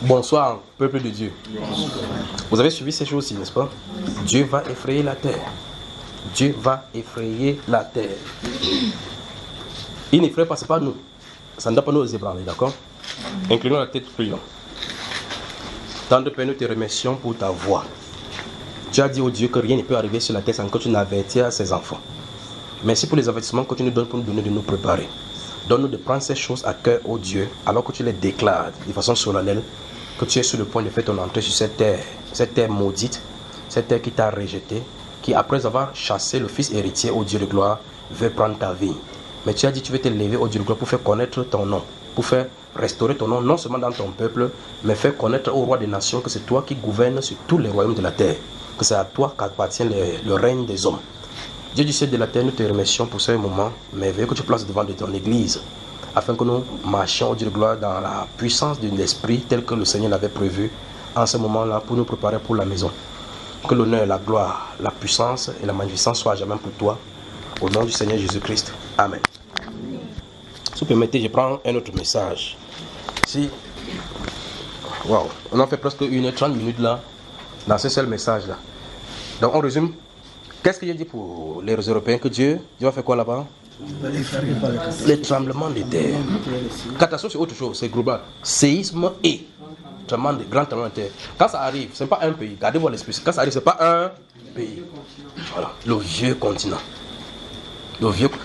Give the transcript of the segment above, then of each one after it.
Bonsoir, peuple de Dieu. Vous avez suivi ces choses-ci, n'est-ce pas? Dieu va effrayer la terre. Dieu va effrayer la terre. Il n'effraie pas, ce n'est pas nous. Ça ne doit pas nous ébranler, d'accord? Inclinons la tête, prions. Tendre Père, nous te remercions pour ta voix. Tu as dit au Dieu que rien ne peut arriver sur la terre sans que tu n'avertis à ses enfants. Merci pour les avertissements que tu nous donnes pour nous donner de nous préparer. Donne-nous de prendre ces choses à cœur, ô Dieu, alors que tu les déclares de façon solennelle, que tu es sur le point de faire ton entrée sur cette terre maudite, cette terre qui t'a rejeté, qui après avoir chassé le fils héritier, ô Dieu de gloire, veut prendre ta vie. Mais tu as dit que tu veux te lever, ô Dieu de gloire, pour faire connaître ton nom, pour faire restaurer ton nom, non seulement dans ton peuple, mais faire connaître au roi des nations que c'est toi qui gouvernes sur tous les royaumes de la terre, que c'est à toi qu'appartient le règne des hommes. Dieu du ciel de la terre, nous te remercions pour ce moment merveilleux que tu places devant de ton église, afin que nous marchions, au Dieu de gloire, dans la puissance de l'esprit tel que le Seigneur l'avait prévu en ce moment-là pour nous préparer pour la maison. Que l'honneur, la gloire, la puissance et la magnificence soient à jamais pour toi, au nom du Seigneur Jésus-Christ. Amen. Si vous permettez, je prends un autre message. Wow, on en fait presque 1h30 là, dans ce seul message-là. Donc on résume. Qu'est-ce que j'ai dit pour les Européens? Que Dieu va faire quoi là-bas? Les tremblements de terre. Catastrophe, c'est autre chose, c'est global. Séisme et grand tremblement de terre. Quand ça arrive, ce n'est pas un pays. Gardez-vous l'esprit. Quand ça arrive, ce n'est pas un pays. Voilà, le vieux continent.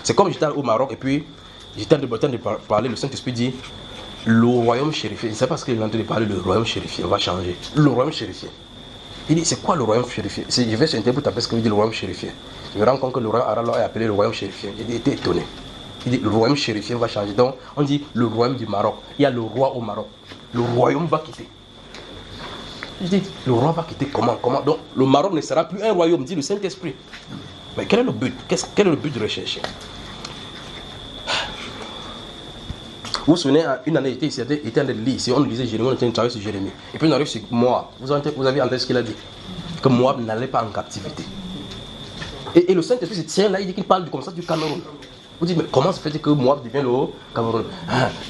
C'est comme j'étais au Maroc et puis j'étais en train de parler, le Saint-Esprit dit le royaume chérifié. Je ne sais pas ce qu'il est en train de parler, le royaume chérifié. On va changer. Le royaume chérifié. Il dit, c'est quoi le royaume chérifié? Je vais sur Internet pour taper ce que veut dire le royaume chérifié. Je me rends compte que le royaume arabe est appelé le royaume chérifié. J'ai été étonné. Il dit, le royaume chérifié va changer. Donc, on dit le royaume du Maroc. Il y a le roi au Maroc. Le royaume va quitter. Je dis, le roi va quitter comment? Donc, le Maroc ne sera plus un royaume, dit le Saint-Esprit. Mais quel est le but? Quel est le but de rechercher? Vous vous souvenez, une année, j'étais en train de lire, on lisait Jérémie, on était en train de travailler sur Jérémie. Et puis on arrive sur Moab. Vous avez entendu ce qu'il a dit? Que Moab n'allait pas en captivité. Et le Saint-Esprit se tient là, il dit qu'il parle comme ça du Cameroun. Vous dites, mais comment se fait-il que Moab devient le Cameroun?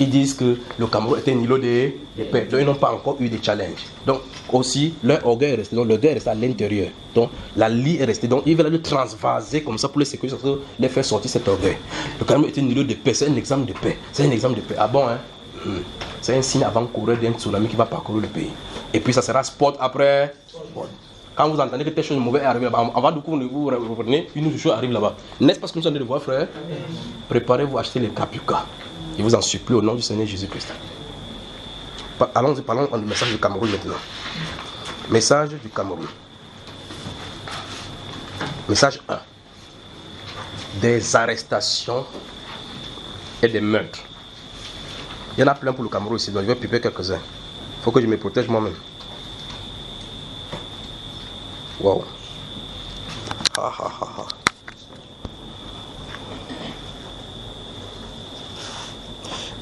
Ils disent que le Cameroun était un îlot de paix. Donc ils n'ont pas encore eu de challenge. Donc aussi, leur orgueil est resté. Donc l'orgueil est resté à l'intérieur. Donc la lie est restée. Donc ils veulent le transvaser comme ça pour les sécuriser, les faire sortir cet orgueil. Le Cameroun était un îlot de paix. C'est un exemple de paix. C'est un exemple de paix. Ah bon, hein? C'est un signe avant-coureur d'un tsunami qui va parcourir le pays. Et puis ça sera sport après sport. Quand vous entendez que quelque chose de mauvais arrive là-bas, avant de vous revenez, une autre chose arrive là-bas. N'est-ce pas ce que nous sommes en train de voir, frère? Préparez-vous à acheter les Capuca. Je vous en supplie au nom du Seigneur Jésus-Christ. Parlons du message du Cameroun maintenant. Message du Cameroun. Message 1. Des arrestations et des meurtres. Il y en a plein pour le Cameroun ici, donc je vais piper quelques-uns. Il faut que je me protège moi-même. Wow.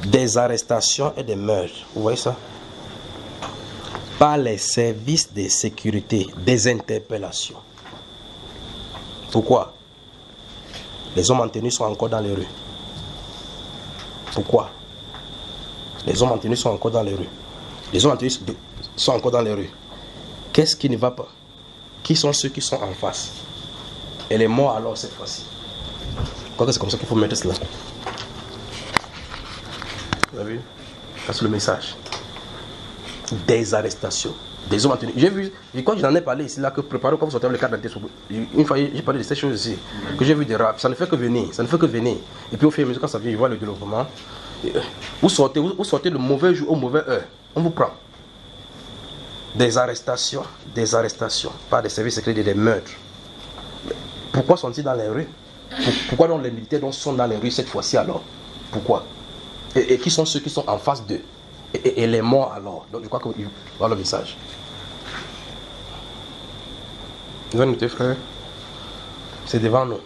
Des arrestations et des meurtres. Vous voyez ça? Par les services de sécurité, des interpellations. Pourquoi? Les hommes en tenue sont encore dans les rues. Pourquoi? Les hommes en tenue sont encore dans les rues. Les hommes en tenue sont encore dans les rues. Qu'est-ce qui ne va pas? Qui sont ceux qui sont en face? Et les morts alors cette fois-ci. Je crois que c'est comme ça qu'il faut mettre cela. Vous avez vu? Ça c'est le message. Des arrestations. Des hommes en tenue. J'ai vu, quand j'en ai parlé ici, là, que préparez quand vous sortez avec les cartes d'identité. Une fois, j'ai parlé de ces choses ici. Que j'ai vu des raps. Ça ne fait que venir. Ça ne fait que venir. Et puis au fur et à mesure, quand ça vient, je vois le développement. Vous sortez le mauvais jour au mauvais heure. On vous prend. Des arrestations, par des services secrets et des meurtres. Pourquoi sont-ils dans les rues? Pourquoi donc les militaires sont dans les rues cette fois-ci alors? Pourquoi? Et qui sont ceux qui sont en face d'eux? Et les morts alors? Donc je crois que voilà le message. Vous avez noté, frère? C'est devant nous.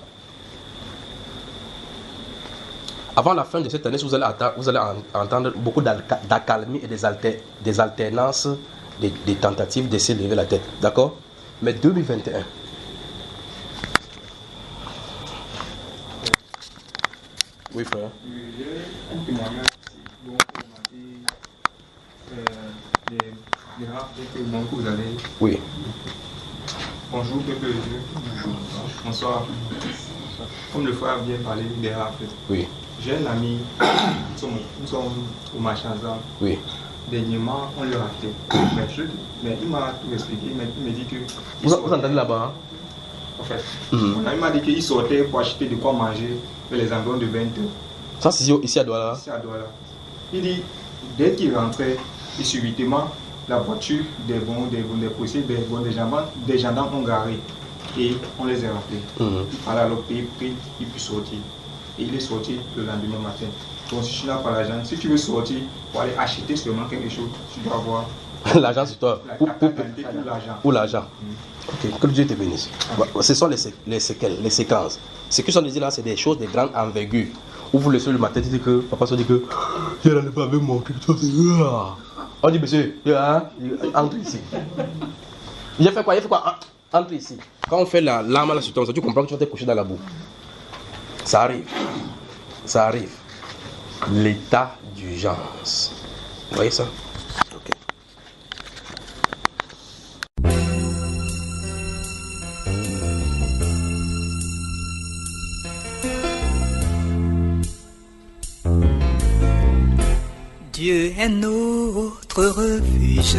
Avant la fin de cette année, vous allez entendre beaucoup d'accalmie et des alternances, des tentatives d'essayer de lever la tête. D'accord? Mais 2021. Oui, frère. Un témoignage, donc on a dit vous allez. Oui. Bonjour, peuple de Dieu. Bonsoir. Comme le frère vient parler des rafles. Oui. J'ai un ami, nous sommes au marché ensemble. Oui. Dernièrement, on l'a racheté. Mais il m'a tout expliqué. Il m'a dit que. Vous entendez là-bas? En fait, il m'a dit qu'il sortait pour acheter de quoi manger vers les environs de 20 heures. Ça, c'est ici à Douala? Ici à Douala. Il dit, dès qu'il rentrait, et subitement, la voiture des policiers, des gendarmes ont garé. Et on les a rappelés. Il fallait alors payer, il peut sortir. Et il est sorti le lendemain matin. Donc si tu n'as pas l'argent, si tu veux sortir pour aller acheter seulement quelque chose, tu dois avoir l'argent sur toi. Pour l'argent. Ok, que Dieu te bénisse. Ce sont les séquelles, les séquences. Ce que je dis là, c'est des choses de grande envergure. Où vous laissez le matin, tu dis que papa se dit que je n'allais pas avec moi, quelque chose. On dit monsieur, entre ici. Il a fait quoi? Entre ici. Quand on fait la lame à la substance, tu comprends que tu vas te coucher dans la boue. Ça arrive. Ça arrive. L'état d'urgence. Vous voyez ça? Ok. Dieu est notre refuge,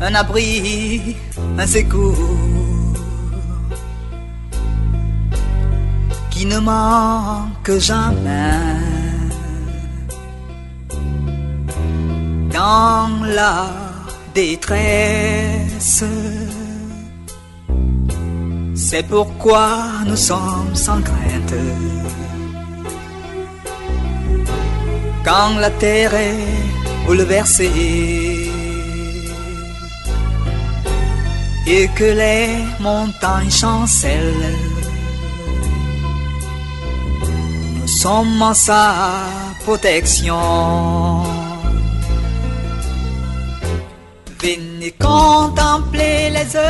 un abri, un secours, qui ne manque jamais. Dans la détresse, c'est pourquoi nous sommes sans crainte. Quand la terre est bouleversée et que les montagnes chancellent, nous sommes en sa protection. Venez contempler les œuvres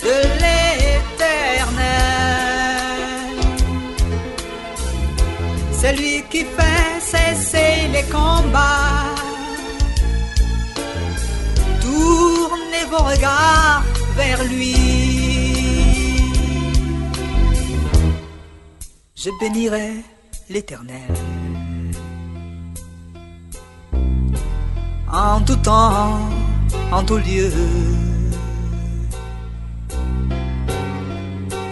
de l'Éternel. Celui qui fait cesser les combats. Tournez vos regards vers lui. Je bénirai l'Éternel en tout temps, en tout lieu.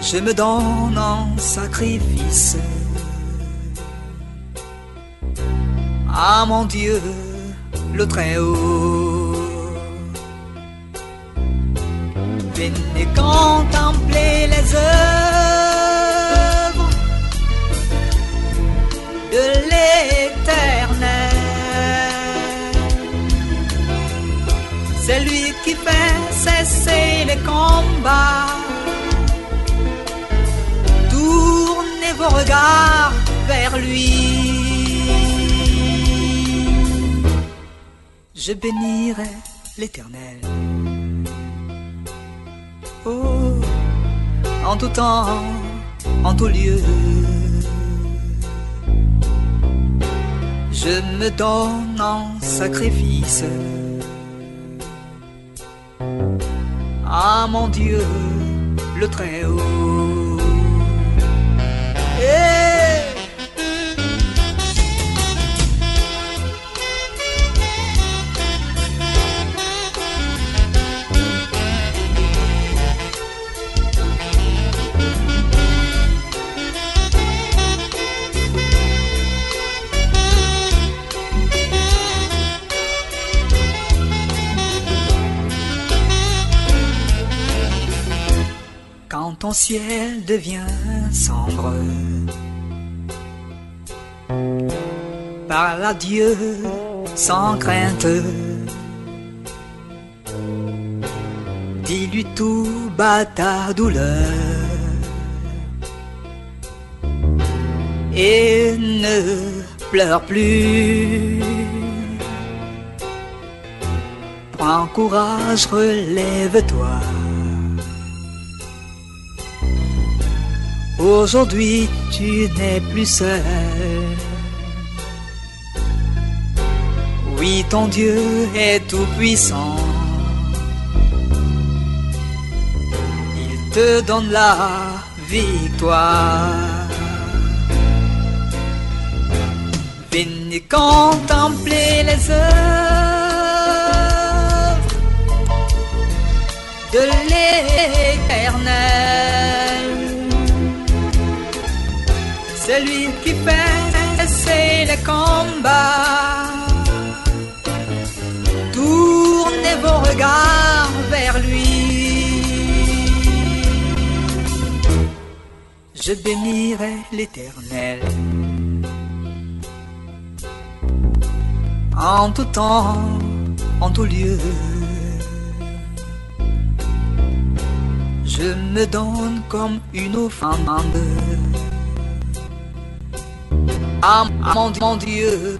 Je me donne en sacrifice à mon Dieu le Très-Haut. Venez contempler les œuvres de l'Éternel. C'est lui qui fait cesser les combats. Tournez vos regards vers lui. Je bénirai l'Éternel. Oh, en tout temps, en tout lieu. Je me donne en sacrifice à mon Dieu le Très-Haut. Hey! Quand ton ciel devient sombre, parle à Dieu sans crainte. Dis-lui tout bas ta douleur et ne pleure plus. Prends courage, relève-toi. Aujourd'hui tu n'es plus seul. Oui, ton Dieu est tout puissant. Il te donne la victoire. Venez contempler les œuvres de l'Éternel. Celui qui fait c'est le combat. Tournez vos regards vers lui. Je bénirai l'Éternel en tout temps, en tout lieu. Je me donne comme une offrande à mon Dieu.